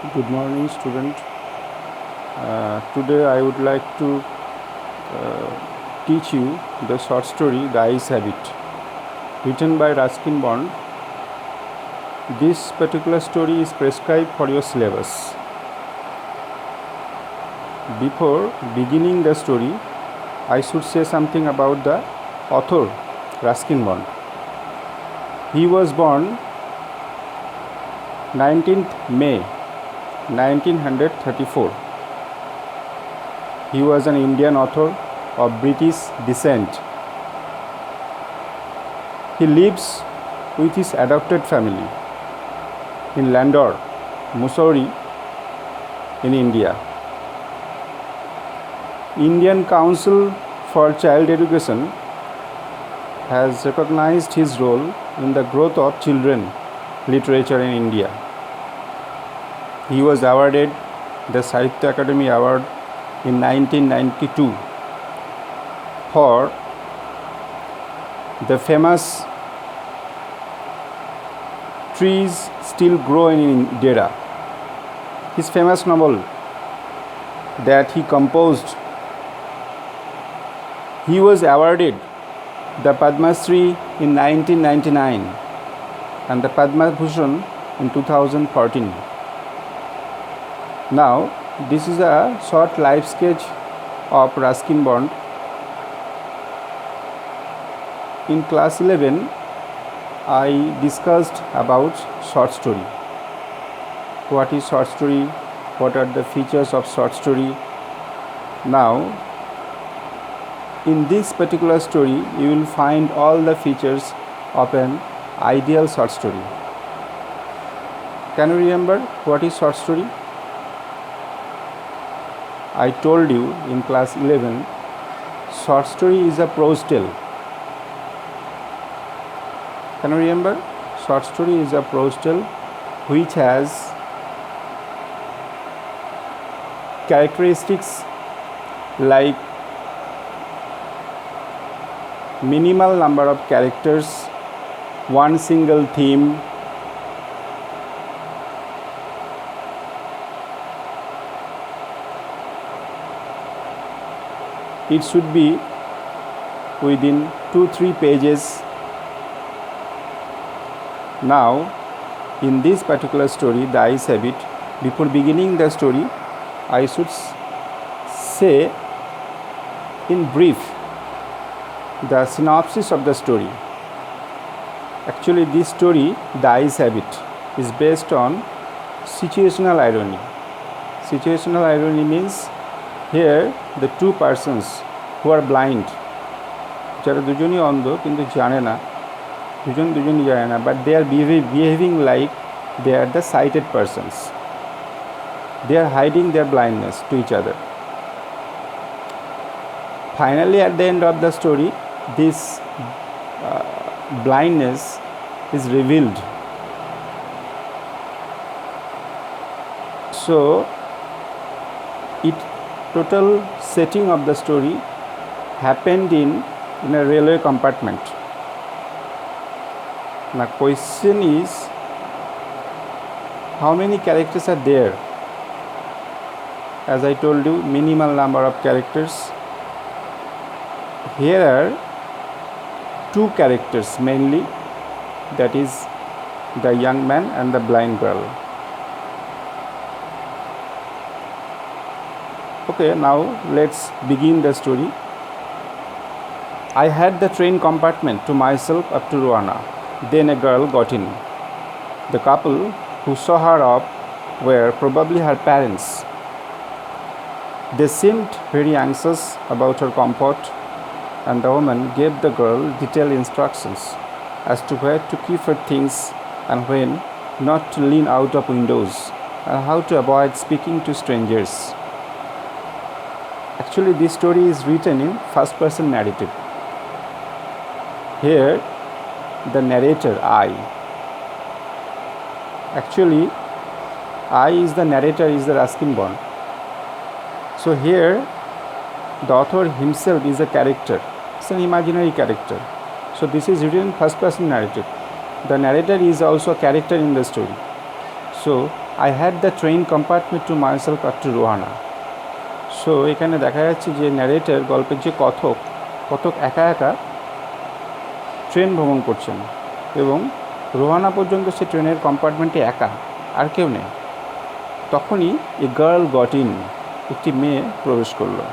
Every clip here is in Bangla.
Good morning, student. Today I would like to teach you the short story The Ice Habit, written by Ruskin Bond. This particular story is prescribed for your syllabus. Before beginning the story, I should say something about the author, Ruskin Bond. He was born 19th May 1934. He was an Indian author of British descent. He lives with his adopted family in Landor, Mussoorie, in India. Indian Council for Child Education has recognized his role in the growth of children literature in India. He was awarded the Sahitya Akademi Award in 1992 for the famous Trees Still Grow in Dera. His famous novel that he composed. He was awarded the Padma Shri in 1999 and the Padma Bhushan in 2014. Now, this is a short life sketch of Ruskin Bond. In class 11, I discussed about short story. What is short story? What are the features of short story? Now, in this particular story, you will find all the features of an ideal short story. Can you remember what is short story? I told you in class 11, short story is a prose tale. Can you remember? Short story is a prose tale which has characteristics like minimal number of characters, one single theme, it should be within 2-3 pages. Now, in this particular story, The Ice Habit, before beginning the story, I should say in brief the synopsis of the story. Actually, this story, The Ice Habit, is based on situational irony. Situational irony means here the two persons who are blind, যারা দুজনই অন্ধ কিন্তু জানে না, দুজনই জানে না, but they are behaving like they are the sighted persons. They are hiding their blindness to each other. Finally, at the end of the story, this blindness is revealed. So, total setting of the story happened in a railway compartment. Now, question is, how many characters are there? As I told you, minimal number of characters. Here are two characters mainly, that is the young man and the blind girl. Okay, now let's begin the story. I had the train compartment to myself up to Roana. Then a girl got in. The couple who saw her up were probably her parents. They seemed very anxious about her comfort, and the woman gave the girl detailed instructions as to where to keep her things and when not to lean out of windows and how to avoid speaking to strangers. Actually, this story is written in first-person narrative. Here, the narrator, I. Actually, I is the narrator, is the Ruskin Bond. So here, the author himself is a character. It's an imaginary character. So this is written in first-person narrative. The narrator is also a character in the story. So I had the train compartment to myself up to Rohana. So এখানে দেখা যাচ্ছে যে ন্যারেটর গল্পের যে কথক একা একা ট্রেন ভ্রমণ করছেন এবং রোহানা পর্যন্ত সে ট্রেনের কম্পার্টমেন্টে একা, আর কেউ নেই। তখনই এ গার্ল গট ইন, একটি মেয়ে প্রবেশ করলো।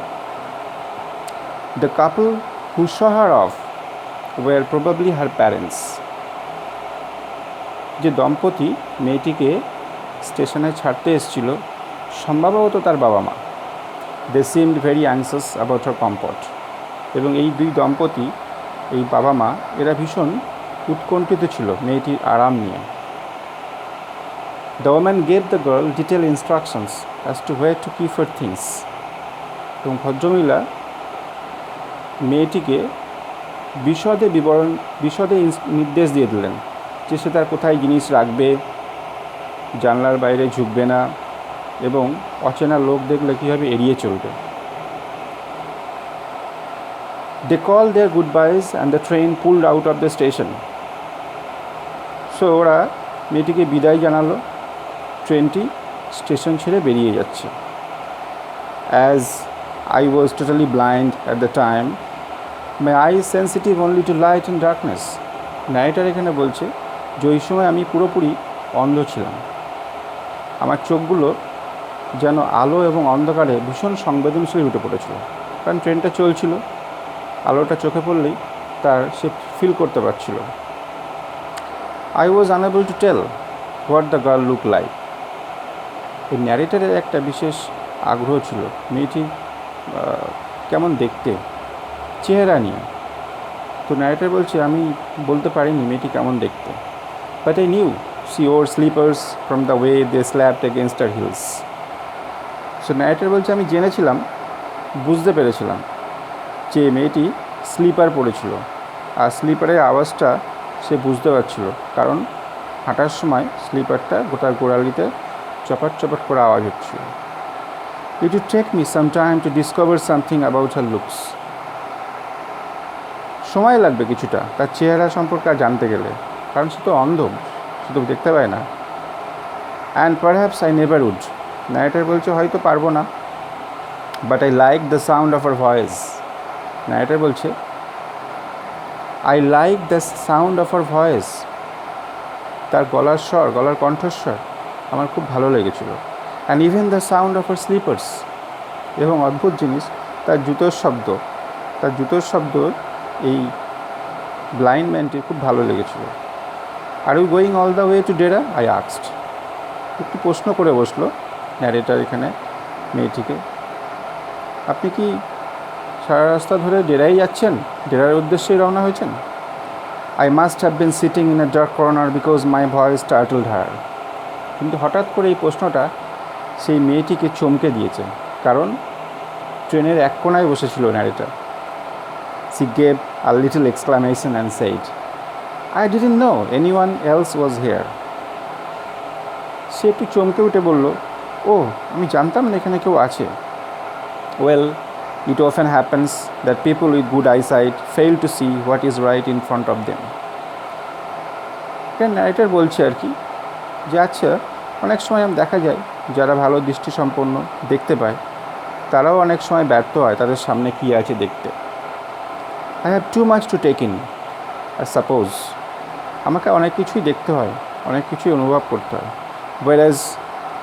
The couple who saw her off were probably her parents. যে দম্পতি মেয়েটিকে স্টেশনে ছাড়তে এসেছিল সম্ভবত তার বাবা মা। They seemed very anxious about her comfort. এবং এই দুই দম্পতি, এই বাবা মা, এরা ভীষণ উৎকণ্ঠিত ছিল মেয়েটির আরাম নিয়ে। The woman gave the girl detail instructions as to where to keep her things. এবং ভদ্রমহিলা মেয়েটিকে বিশদে নির্দেশ দিয়ে দিলেন যে সে তার কোথায় জিনিস রাখবে, জানলার বাইরে ঝুঁকবে না এবং অচেনা লোক দেখলে কীভাবে এড়িয়ে চলবে। They called their goodbyes and the train pulled out of the station. So ওরা মেয়েটিকে বিদায় জানালো, ট্রেনটি স্টেশন ছেড়ে বেরিয়ে যাচ্ছে। As I was totally blind at the time, my eyes sensitive only to light and darkness. Nighter এখানে বলছে যে ওই সময় আমি পুরোপুরি অন্ধ ছিলাম, আমার চোখগুলো যেন আলো এবং অন্ধকারে ভীষণ সংবেদনশীল উঠে পড়েছিল, কারণ ট্রেনটা চলছিল, আলোটা চোখে পড়লেই সে ফিল করতে পারছিল। I was unable to tell what the girl look like. এই ন্যারেটারের একটা বিশেষ আগ্রহ ছিল মেয়েটি কেমন দেখতে, চেহারা নিয়ে। তো ন্যারেটার বলছে আমি বলতে পারিনি মেয়েটি কেমন দেখতে, but I knew she wore slippers from the way they slapped against her heels. So narrator বলছে আমি জেনেছিলাম, বুঝতে পেরেছিলাম যে মেয়েটি স্লিপার পরেছিল, আর স্লিপারের আওয়াজটা সে বুঝতে পারছিল, কারণ হাঁটার সময় স্লিপারটা গোটা গোড়ালিতে চপাট চপাট করে আওয়াজ হচ্ছিল। It would take me some time to discover something about her looks. সময় লাগবে কিছুটা তার চেহারা সম্পর্কে জানতে গেলে, কারণ সে তো অন্ধ, সে তো দেখতে পায় না। And perhaps I never would. নাইটার বলছে হয়তো পারবো না, but I like the sound of her voice. নাইটার বলছে I like the sound of her voice, তার গলার স্বর, গলার কণ্ঠস্বর আমার খুব ভালো লেগেছিল। And even the sound of her slippers, এবং অদ্ভুত জিনিস তার জুতোর শব্দ এই ব্লাইন্ড ম্যানটির খুব ভালো লেগেছিল। Are you going all the way to Dera, I asked. একটু প্রশ্ন করে বসলো ন্যারেটার এখানে মেয়েটিকে, আপনি কি সারা রাস্তা ধরে ডেরাই যাচ্ছেন, ডেরার উদ্দেশ্যেই রওনা হয়েছেন? I must have been sitting in a dark corner because my voice startled her. কিন্তু হঠাৎ করে এই প্রশ্নটা সেই মেয়েটিকে চমকে দিয়েছে, কারণ ট্রেনের এক কোণায় বসেছিল narrator. She gave a little exclamation and said, I didn't know anyone else was here. সে একটু চমকে উঠে বলল, ও আমি জানতাম না এখানে কেউ আছে। Well, it often happens that people with good eyesight fail to see what is right in front of them. Narrator বলছে আর কি, যে আচ্ছা অনেক সময় দেখা যায় যারা ভালো দৃষ্টিসম্পন্ন দেখতে পায় তারাও অনেক সময় ব্যর্থ হয় তাদের সামনে কী আছে দেখতে। I have too much to take in, I suppose. আমাকে অনেক কিছুই দেখতে হয়, অনেক কিছুই অনুভব করতে হয়। Whereas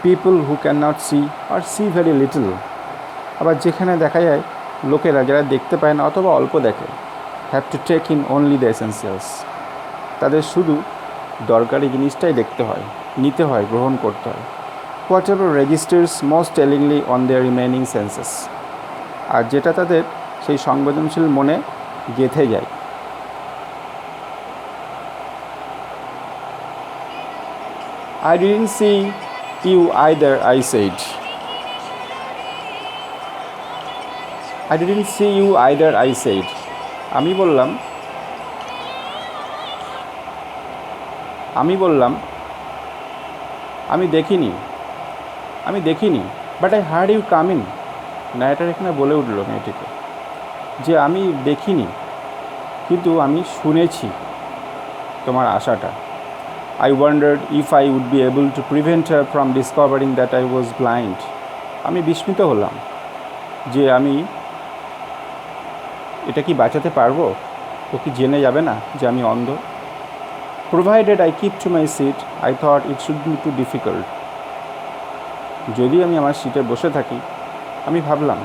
people who cannot see or see very little, আবার যেখানে দেখা যায় লোকেরা যারা দেখতে পায় না অথবা অল্প দেখে, have to take in only the essentials. তাদের শুধু দরকারি জিনিসটাই দেখতে হয়, নিতে হয়, গ্রহণ করতে হয়। Whatever registers most tellingly on their remaining senses, আর যেটা তাদের সেই সংবেদনশীল মনে গেঁথে যায়। I didn't see you either, I said. I didn't see you either, I said. আমি বললাম আমি দেখিনি, but I heard you coming. নাইটার এখানে বলে উঠল মেয়েটিকে যে আমি দেখিনি, কিন্তু আমি শুনেছি তোমার আশাটা। I wondered if I would be able to prevent her from discovering that I was blind. আমি বিস্মিত হলাম যে আমি এটা কি বাঁচাতে পারবো, ও কি জেনে যাবে না যে আমি অন্ধ? Provided I keep to my seat, I thought it should be too difficult. যদি আমি আমার সিটে বসে থাকি, আমি ভাবলাম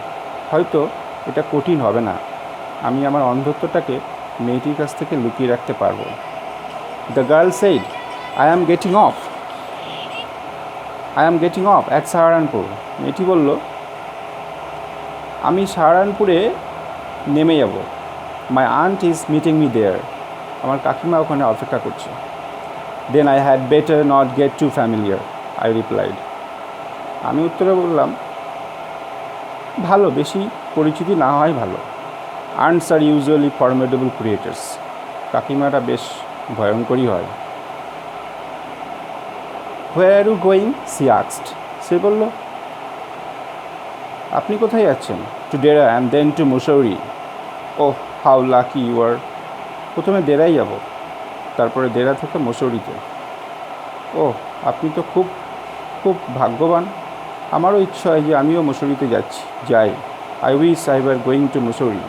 হয়তো এটা কঠিন হবে না, আমি আমার অন্ধত্বটাকে মেয়েটির কাছ থেকে লুকিয়ে রাখতে পারবো। The girl said, I am getting off at Saharanpur. মেয়েটি বলল, আমি সাহারানপুরে নেমে যাব। My aunt is meeting me there. আমার কাকিমা ওখানে অপেক্ষা করছে। Then I had better not get too familiar, I replied. আমি উত্তরে বললাম, ভালো, বেশি পরিচিতি না হয় ভালো। Aunts are usually formidable creators. কাকিমাটা বেশ ভয়ঙ্করী হয়। Where are you going? She asked. সে বলল, আপনি কোথায় যাচ্ছেন? To Dera and then to Mussoorie. Oh, how lucky you are. প্রথমে দেরাই যাব, তারপরে দেরা থেকে মুসৌরিতে। ও, আপনি তো খুব খুব ভাগ্যবান। আমারও ইচ্ছা হয় যে আমিও মুসৌরিতে যাই। I wish I were going to Mussoorie.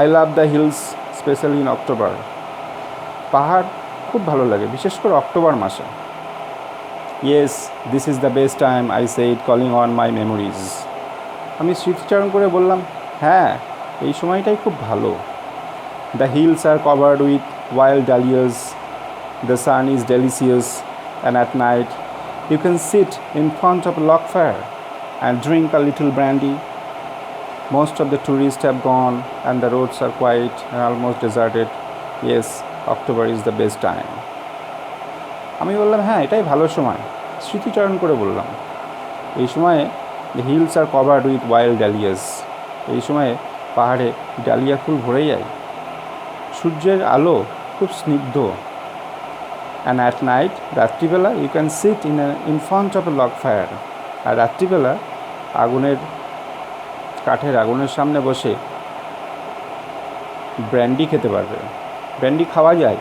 I love the hills, especially in October. পাহাড় খুব ভালো লাগে, বিশেষ করে অক্টোবর মাসে। Yes, this is the best time, I said, calling on my memories. আমি স্মৃতিচারণ করে বললাম, হ্যাঁ, এই সময়টাই খুব ভালো। The hills are covered with wild dahlias. The sun is delicious, and at night you can sit in front of a log fire and drink a little brandy. Most of the tourists have gone and the roads are quiet and almost deserted. Yes, October is the best time. আমি বললাম, হ্যাঁ, এটাই ভালো সময়। স্মৃতিচারণ করে বললাম, এই সময়ে the hills are covered with wild dahlias. এই সময়ে পাহাড়ে ডালিয়া ফুল ভরে যায়, সূর্যের আলো খুব স্নিগ্ধ। অ্যান্ড অ্যাট নাইট, রাত্রিবেলা, you can sit in front of a log fire. আর রাত্রিবেলা কাঠের আগুনের সামনে বসে ব্র্যান্ডি খেতে পারবে। ব্র্যান্ডি খাওয়া যায়,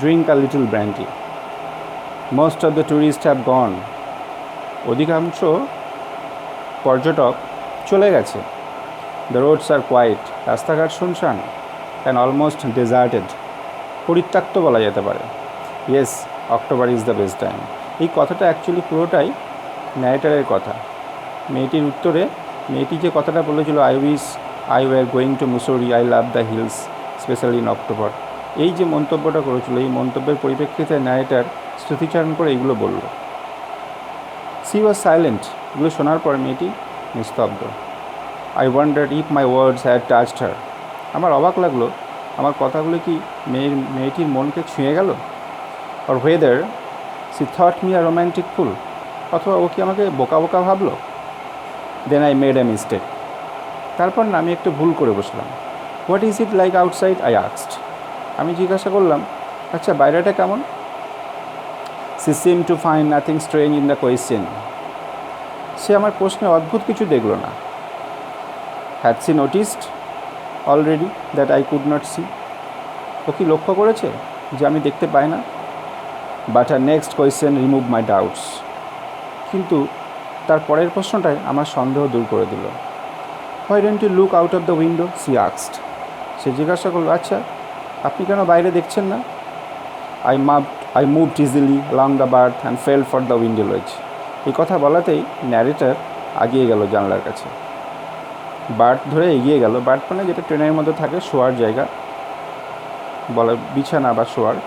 drink a little brandy. Most of the tourists have gone. অধিকাংশ পর্যটক চলে গেছে। The roads are quiet. রাস্তাঘাট শুনশান। And almost deserted. পরিত্যক্ত বলা যেতে পারে। Yes, October is the best time. এই কথাটা অ্যাকচুয়ালি পুরোটাই ন্যারেটারের কথা। মেয়েটির উত্তরে মেয়েটি যে কথাটা বলেছিল, I wish I were going to Mussoorie, I love the hills specially in October, এই যে মন্তব্যটা করেছিল, এই মন্তব্যের পরিপ্রেক্ষিতে ন্যারেটার স্মৃতিচারণ করে এইগুলো বলল। She was silent. এগুলো শোনার পর মেয়েটি নিস্তব্ধ। I wondered if my words had touched her. আমার অবাক লাগলো, আমার কথাগুলো কি মেয়েটির মনকে ছুঁয়ে গেল? Or whether she thought me a romantic fool. অথবা ও কি আমাকে বোকা বোকা ভাবলো? Then I made a mistake. তারপর না, আমি একটু ভুল করে বসলাম। What is it like outside? I asked. আমি জিজ্ঞাসা করলাম, আচ্ছা, বাইরেটা কেমন? She seemed to find nothing strange in the question. সে আমার প্রশ্নে অদ্ভুত কিছু দেখল না। Had she noticed already that I could not see. ও কি লক্ষ্য করেছে যে আমি দেখতে পাই না? But her next question remove my doubts. কিন্তু তার পরের প্রশ্নটাই আমার সন্দেহ দূর করে দিল। Why don't you look out of the window? She asked. সে জিজ্ঞাসা করলো, আচ্ছা, আপনি কেন বাইরে দেখছেন না? I moved easily along the berth and fell for the window ledge. এই কথা বলাতেই ন্যারেটার এগিয়ে গেল জানলার কাছে। বার্থ ধরে এগিয়ে গেল। বার্থ মানে যেটা ট্রেনের মধ্যে থাকে, শোয়ার জায়গা বলা, বিছানা বা শোয়ার।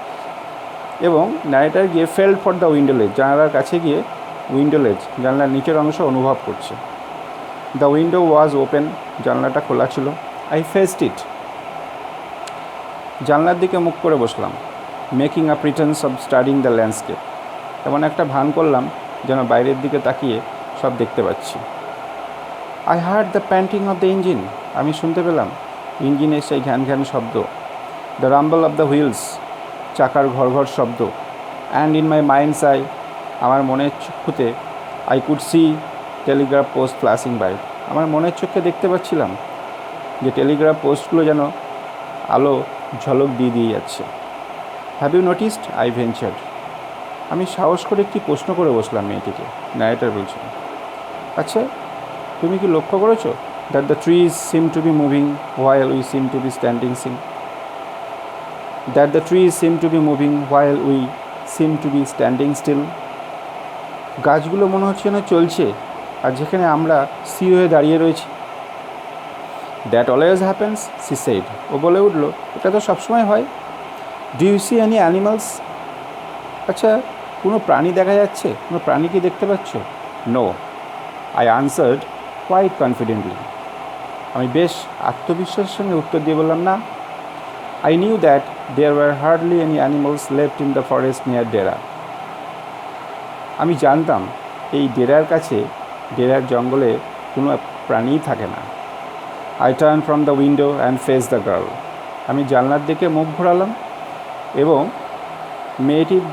এবং ন্যারেটার গিয়ে ফেল ফর দ্য উইন্ডো লেজ, জানালার কাছে গিয়ে উইন্ডো লেজ, জানলার নিচের অংশ অনুভব করছে। The window was open. জানলাটা খোলা ছিল। আই ফেসড ইট। জানলার দিকে মুখ করে বসলাম। Making a pretence of studying the landscape. এমন একটা ভান করলাম যেন বাইরের দিকে তাকিয়ে সব দেখতে পাচ্ছি। I heard the panting of the engine. আমি শুনতে পেলাম ইঞ্জিনের সেই ঘ্যান ঘ্যান শব্দ। The rumble of the wheels. চাকার ঘর ঘর শব্দ। And in my mind's eye, আমার মনের চক্ষুতে, I could see telegraph post flashing by. আমার মনের চোখে দেখতে পাচ্ছিলাম যে টেলিগ্রাফ পোস্টগুলো যেন আলো ঝলক দিয়ে যাচ্ছে। Have you noticed? I ventured. আমি সাহস করে একটি প্রশ্ন করে বসলাম মেয়েটিকে। ন্যারেটর বলছে, আচ্ছা তুমি কি লক্ষ্য করেছো that the trees seem to be moving while we seem to be standing seem? That the trees seem to be moving while we seem to be standing still? গাছগুলো মনে হচ্ছে না চলছে, আর যেখানে আমরা স্থির হয়ে দাঁড়িয়ে রয়েছি। That always happens, she said. ও বলে উঠলো, এটা তো সবসময় হয়। Do you see any animals? আচ্ছা কোনো প্রাণী দেখা যাচ্ছে? কোনো প্রাণী কি দেখতে পাচ্ছ? No, I answered quite confidently. আমি বেশ আত্মবিশ্বাসের সঙ্গে উত্তর দিয়ে বললাম, না। I knew that there were hardly any animals left in the forest near Dehra. আমি জানতাম এই ডেরার কাছে, ডেরার জঙ্গলে কোনো প্রাণীই থাকে না। I turn from the window and face the girl. আমি জানলার দিকে মুখ ঘোরালাম এবং মেয়েটির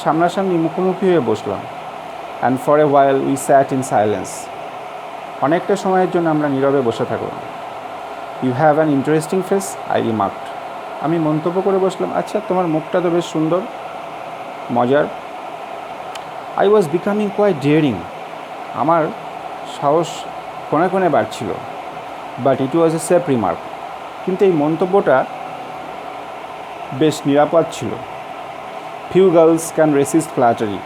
সামনাসামনি মুখোমুখি হয়ে বসলাম। And for a while we sat in silence. অনেকটা সময়ের জন্য আমরা নীরবে বসে থাকলাম। You have an interesting face, I remarked. আমি মন্তব্য করে বসলাম, আচ্ছা তোমার মুখটা তো বেশ সুন্দর, মজার। I was becoming quite daring. আমার সাহস কোণে কোণে বাড়ছিল। But it was a safe remark. কিন্তু এই মন্তব্যটা বেশ নিরাপদ ছিল। Few girls can resist flattery.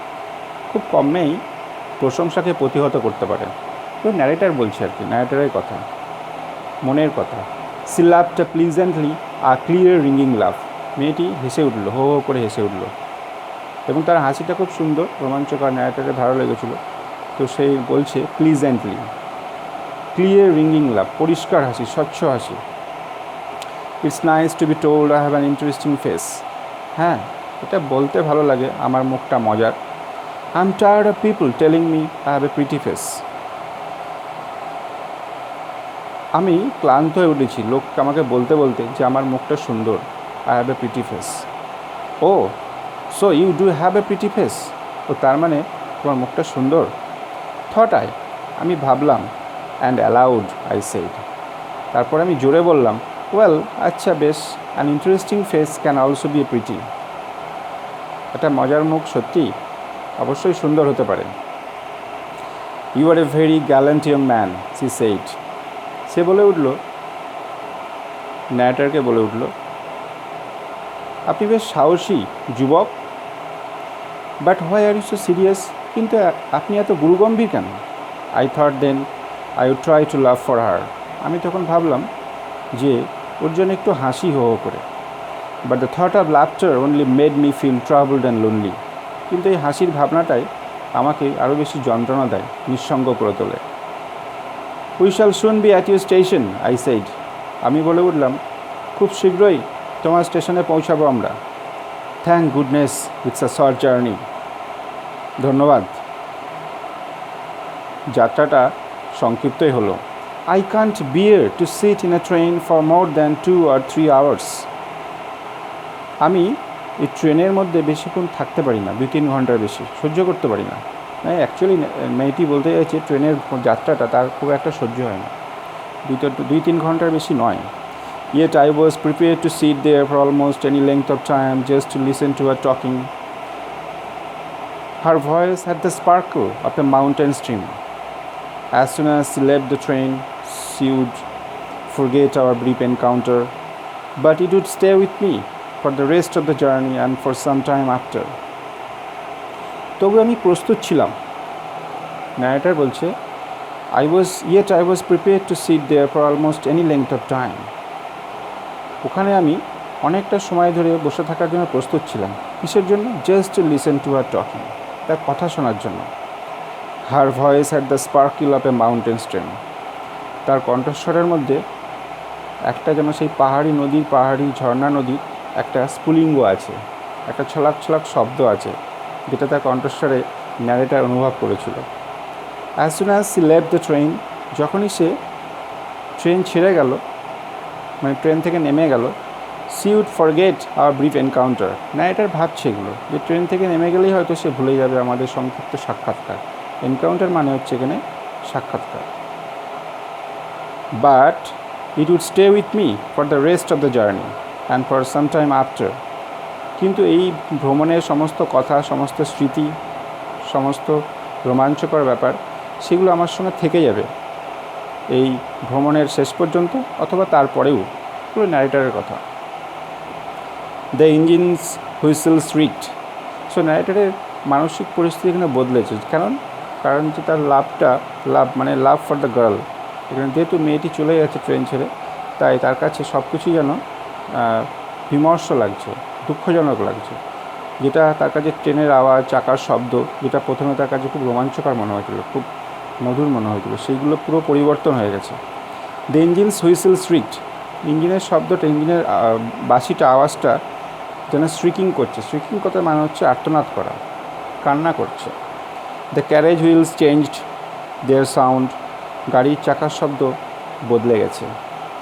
খুব কম মেয়েই প্রশংসাকে প্রতিহত করতে পারে। তো ন্যারেটার বলছে আর কি, ন্যারেটারের কথা, মনের কথা। সি লাভড প্লিজেন্টলি আ ক্লিয়ার রিঙ্গিং লাভ। মেয়েটি হেসে উঠল, হো হো করে হেসে উঠল, এবং তার হাসিটা খুব সুন্দর, রোমাঞ্চকর, ন্যারেটারের ভালো লেগেছিল। তো সেই বলছে প্লিজেন্টলি, ক্লিয়ার রিঙ্গিং লাভ, পরিষ্কার হাসি, স্বচ্ছ হাসি। It's nice to be told I have an interesting face. হ্যাঁ, এটা বলতে ভালো লাগে আমার মুখটা মজার। I am tired of people telling me I have a pretty face. আমি ক্লান্ত হয়ে উঠেছি লোক আমাকে বলতে বলতে যে আমার মুখটা সুন্দর, I have a pretty face. Oh so you do have a pretty face. ও তার মানে তোমার মুখটা সুন্দর, থট আই। আমি ভাবলাম। And aloud I said. তারপর আমি জোরে বললাম, ওয়েল আচ্ছা বেশ, an interesting face can also be a pretty. একটা মজার মুখ সত্যি অবশ্যই সুন্দর হতে পারে। You are a very gallant young man, she said. সে বলে উঠল, ন্যারেটরকে বলে উঠল, আপনি বেশ সাহসী যুবক। But why are you so serious? কিন্তু আপনি এত গুরুগম্ভীর কেন? I thought then I would try to love for her. আমি তখন ভাবলাম যে ওর জন্য একটু হাসি হো হো করে। But the thought of laughter only made me feel troubled and lonely. কিন্তু এই হাসির ভাবনাটাই আমাকে আরও বেশি যন্ত্রণা দেয়, নিঃসঙ্গ করে তোলে। We shall soon be at your station, I said. আমি বলে উঠলাম, খুব শীঘ্রই তোমার স্টেশনে পৌঁছাবো আমরা। Thank goodness it's a short journey. ধন্যবাদ, যাত্রাটা সংক্ষিপ্তই হলো। I can't bear to sit in a train for more than 2 or 3 hours। আমি এই ট্রেনের মধ্যে বেশিক্ষণ থাকতে পারি না, 2-3 ঘন্টার বেশি সহ্য করতে পারি না। অ্যাকচুয়ালি মেয়েটি বলতে চাইছে ট্রেনের যাত্রাটা তার খুব একটা সহ্য হয় না, 2-3 ঘন্টার বেশি নয়। Yet I was prepared to sit there for almost any length of time just to listen to her talking. Her voice had the sparkle of a mountain stream. As soon as she left the train, she would forget our brief encounter, but it would stay with me for the rest of the journey and for some time after. তবু আমি প্রস্তুত ছিলাম। ন্যারেটর বলছে, Yet I was prepared to sit there for almost any length of time. ওখানে আমি অনেকটা সময় ধরে বসে থাকার জন্য প্রস্তুত ছিলাম। কিসের জন্য? Just to listen to her talking, তার কথা শোনার জন্য। Her voice had the sparkle of a mountain stream. তার কণ্ঠস্বরের মধ্যে একটা যেন সেই পাহাড়ি ঝর্ণা নদীর একটা স্ফুলিঙ্গ আছে, একটা ছলাক ছলাক শব্দ আছে, যেটা তার কণ্ঠস্বরে ন্যারেটর অনুভব করেছিল। As soon as she left the train, যখনই সে ট্রেন ছেড়ে গেল, মানে ট্রেন থেকে নেমে গেল, she would forget our brief encounter. Narrator ভাবছে এগুলো, যে ট্রেন থেকে নেমে গেলেই হয়তো সে ভুলে যাবে আমাদের সংক্ষিপ্ত সাক্ষাৎকার। এনকাউন্টার মানে হচ্ছে এখানে সাক্ষাৎকার। But it would stay with me for the rest of the journey and for some time after. কিন্তু এই ভ্রমণের সমস্ত কথা, সমস্ত স্মৃতি, সমস্ত রোমাঞ্চকর ব্যাপার, সেগুলো আমার সঙ্গে থেকে যাবে এই ভ্রমণের শেষ পর্যন্ত অথবা তারপরেও। পুরো ন্যারেটারের কথা। The engine's whistle shrieked. So ন্যারেটারের মানসিক পরিস্থিতি এখানে বদলেছে। কারণ যে তার লাভ মানে লাভ ফর দ্য গার্ল। এখানে যেহেতু মেয়েটি চলে যাচ্ছে ট্রেন ছেড়ে, তাই তার কাছে সব কিছুই যেন বিমর্ষ লাগছে, দুঃখজনক লাগছে। যেটা তার কাছে ট্রেনের আওয়াজ, চাকার শব্দ, যেটা প্রথমে তার কাছে খুব রোমাঞ্চকর মনে হয়েছিল, খুব মধুর মনে হয়েছিল, সেইগুলো পুরো পরিবর্তন হয়ে গেছে। The engine's whistle strict. ইঞ্জিনের শব্দটা, ইঞ্জিনের বাঁশিটা, আওয়াজটা যেন স্ট্রিকিং করছে। স্ট্রিকিং কথা মানে হচ্ছে আর্তনাদ করা, কান্না করছে। The carriage wheels changed their sound. গাড়ির চাকার শব্দ বদলে গেছে।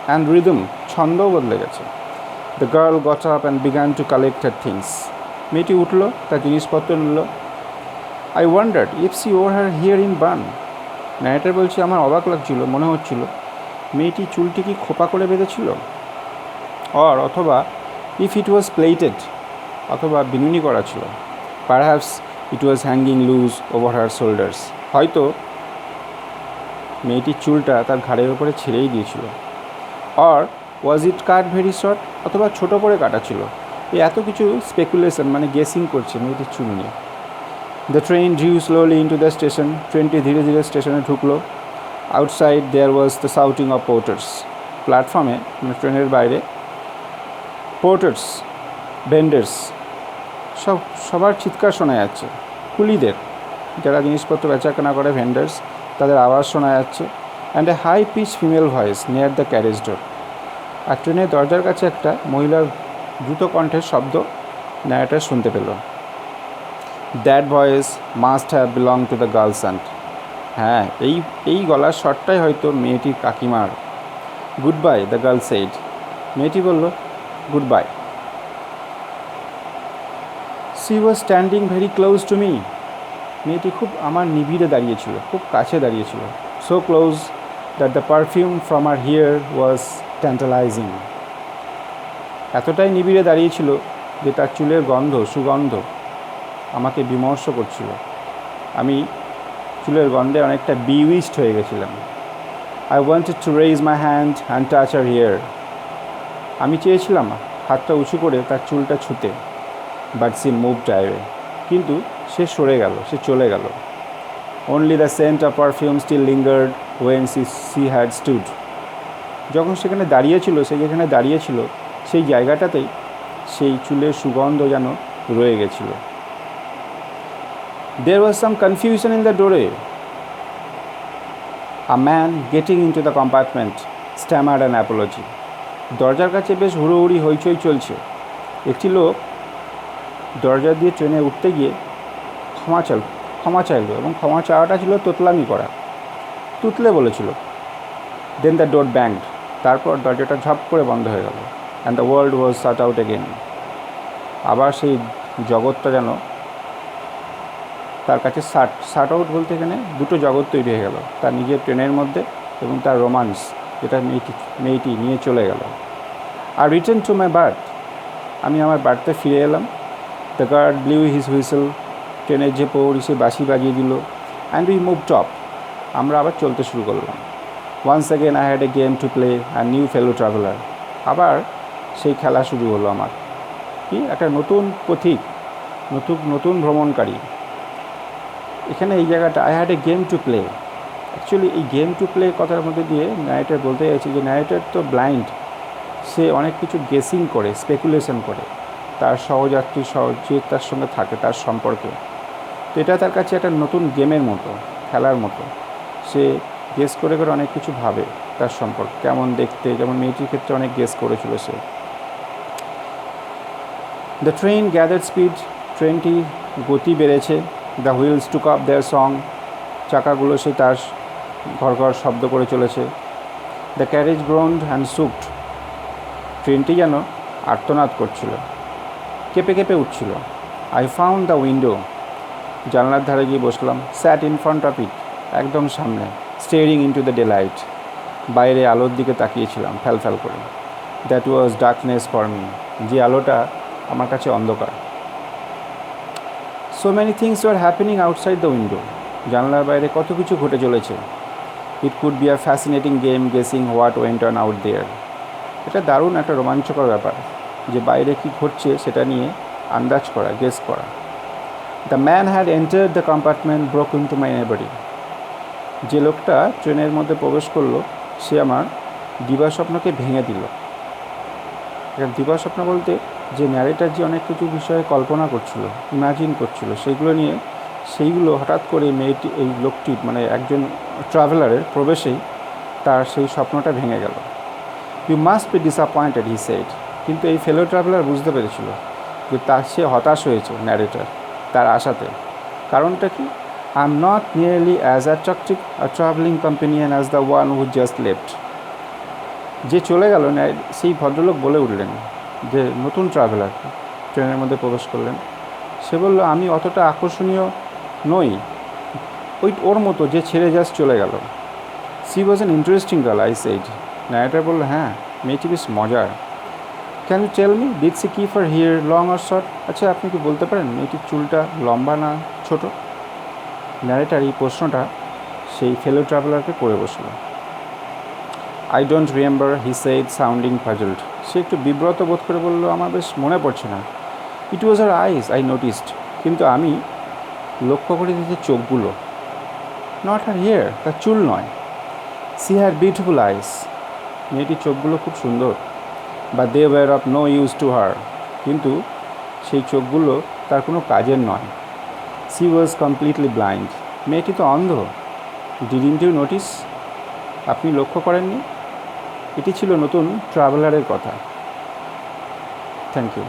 অ্যান্ড রিদম, ছন্দও বদলে গেছে। The girl got up and began to collect her things. মেয়েটি উঠল, তার জিনিসপত্র নিল। I wondered if she wore her hair in bun. Narrator বলছে, আমার অবাক লাগছিল, মনে হচ্ছিল মেয়েটি চুলটি কি খোপা করে বেঁধেছিল, অথবা ইফ ইট ওয়াজ প্লেটেড, অথবা বিনুনি করা ছিল। পারহ্যাপস ইট ওয়াজ হ্যাঙ্গিং লুজ ওভার হার শোল্ডার্স। হয়তো মেয়েটির চুলটা তার ঘাড়ের উপরে ছেড়েই দিয়েছিল। Or was it cut very short, অথবা ছোটো করে কাটা ছিল। এই এত কিছু স্পেকুলেশন, মানে গেসিং করছে মেয়েটির চুল নিয়ে। The train drew slowly into the station. ট্রেনটি ধীরে ধীরে স্টেশনে ঢুকলো। Outside there was the shouting of porters. প্ল্যাটফর্মে, মানে ট্রেনের বাইরে, পোর্টার্স, ভেন্ডার্স, সবার চিৎকার শোনা যাচ্ছে। কুলিদের, যারা জিনিসপত্র বেচাকেনা করে, ভেন্ডার্স, তাদের আওয়াজ শোনা যাচ্ছে। And a high pitch female voice near the carriage door. আর ট্রেনের দরজার কাছে একটা মহিলার দ্রুত কণ্ঠের শব্দ ন্যারেটার শুনতে পেল। That voice must have belong to the girl's aunt. হ্যাঁ, এই গলার স্বরটাই হয়তো মেয়েটির কাকিমার। Goodbye, the girl said. মেয়েটি বলল, goodbye. She was standing very close to me. মেয়েটি খুব আমার নিবিড়ে দাঁড়িয়েছিল, খুব কাছে দাঁড়িয়েছিল। So close that the perfume from her hair was tantalizing. এতটাই নিবিড়ে দাঁড়িয়েছিল যে তার চুলের সুগন্ধ আমাকে বিমর্ষ করছিল। আমি চুলের গন্ধে অনেকটা বিউইস্ট হয়ে গেছিলাম। I wanted to raise my hand and touch her here. আমি চেয়েছিলাম হাতটা উঁচু করে তার চুলটা ছুঁতে, বাট সি মুভড অ্যাওয়ে। কিন্তু সে সরে গেল, সে চলে গেল। Only the scent of perfume still lingered where she had stood. যখন সেখানে দাঁড়িয়েছিল, সে যেখানে দাঁড়িয়েছিল সেই জায়গাটাতেই সেই চুলের সুগন্ধ যেন রয়ে গেছিল। There was some confusion in the doorway. A man getting into the compartment stammered an apology. দরজার কাছে বেশ হুড়োহুড়ি হইচই চলছে। একটি লোক দরজা দিয়ে ট্রেনে উঠতে গিয়ে ক্ষমা চাইল, এবং ক্ষমা চাওয়াটা ছিল তোতলামি করা, তুতলে বলেছিল। দেন দ্য ডোর ব্যাংড। তারপর দরজাটা ঝপ করে বন্ধ হয়ে গেল। And the world was shut out again. আবার সেই জগৎটা যেন তার কাছে শাট আউট বলতে এখানে দুটো জগৎ তৈরি হয়ে গেল, তার নিজের ট্রেনের মধ্যে এবং তার রোমান্স, যেটা মেয়েটি নিয়ে চলে গেল। আর রিটার্ন টু মাই বার্থ। আমি আমার বার্থে ফিরে এলাম। The guard blew his whistle. ট্রেনের যে পৌড়ি সে বাঁশি বাজিয়ে দিল। And we move off. আমরা আবার চলতে শুরু করলাম। Once again I had a game to play and new fellow traveller. আবার সেই খেলা শুরু হলো আমার। কি একটা নতুন পথিক, নতুন ভ্রমণকারী। এখানে এই জায়গাটা I had a game to play. Actually এই গেম টু প্লে কথার মধ্যে দিয়ে ন্যারেটার বলতে চাইছে যে ন্যারেটার তো ব্লাইন্ড, সে অনেক কিছু গেসিং করে, স্পেকুলেশন করে তার সহযাত্রী যে তার সঙ্গে থাকে তার সম্পর্কে। তো এটা তার কাছে একটা নতুন গেমের মতো, খেলার মতো। সে গেস করে অনেক কিছু ভাবে তার সম্পর্কে, কেমন দেখতে, যেমন মেয়েটির ক্ষেত্রে অনেক গেস করেছিল সে। The train gathered speed. ট্রেনটি গতি বেড়েছে। The wheels took up their song. চাকাগুলো সে তার ঘর শব্দ করে চলেছে। The carriage groaned and shook. ট্রেনটি যেন আর্তনাদ করছিল, কেঁপে কেঁপে উঠছিল। I found the window. জানলার ধারে গিয়ে বসলাম। Sat in front of it. একদম সামনে। Staring into the daylight. বাইরে আলোর দিকে তাকিয়েছিলাম ফ্যাল করে। That was darkness for me. যে আলোটা আমার কাছে অন্ধকার। So many things are happening outside the window, জানলার বাইরে কত কিছু ঘটে চলেছে। It could be a fascinating game guessing what went on out there. এটা দারুণ একটা রোমাঞ্চকর ব্যাপার যে বাইরে কী ঘটছে সেটা নিয়ে আন্দাজ করা, গেস করা। The man had entered the compartment broke into my নেবারি। যে লোকটা ট্রেনের মধ্যে প্রবেশ করলো সে আমার দিবাস্বপ্নকে ভেঙে দিল। এখানে দিবাস্বপ্ন বলতে যে ন্যারেটার যে অনেক কিছু বিষয়ে কল্পনা করছিল, ইমাজিন করছিল, সেইগুলো হঠাৎ করে মেয়েটি, এই লোকটির মানে একজন ট্রাভেলারের প্রবেশেই তার সেই স্বপ্নটা ভেঙে গেল। You must be disappointed, he said. কিন্তু এই ফেলো ট্রাভেলার বুঝতে পেরেছিল যে সে হতাশ হয়েছে ন্যারেটার তার আশাতে। কারণটা কি? I am not nearly as attractive a travelling companion as the one who just left. যে চলে গেল সেই ভদ্রলোক বলে উঠলেন, যে নতুন ট্রাভেলার ট্রেনের মধ্যে প্রবেশ করলেন, সে বলল আমি অতটা আকর্ষণীয় নই ওর মতো যে ছেড়ে জাস্ট চলে গেল। She was an interesting girl, I said. Narrator বলল, হ্যাঁ মেয়েটি বেশ মজার। Can you tell me did she keep her hair long or short? আচ্ছা আপনি কি বলতে পারেন মেয়েটির চুলটা লম্বা না ছোট? ন্যারেটার এই প্রশ্নটা সেই ফেলো ট্রাভেলারকে করে বসলো। I don't remember, he said sounding puzzled. সে একটু বিব্রত বোধ করে বলল, আমার বেশ মনে পড়ছে না। ইট ওয়াজ আর আইস, আই নোটিসড। কিন্তু আমি লক্ষ্য করে দিতে চোখগুলো। নট হার হেয়ার, তার চুল নয়। She had beautiful eyes. মেয়েটির চোখগুলো খুব সুন্দর। But they were of no use to her. কিন্তু সেই চোখগুলো তার কোনো কাজের নয়। She was completely blind. মেয়েটি তো অন্ধ। Didn't you notice? আপনি লক্ষ্য করেননি? এটি ছিল নতুন ট্রাভেলারের কথা। Thank you.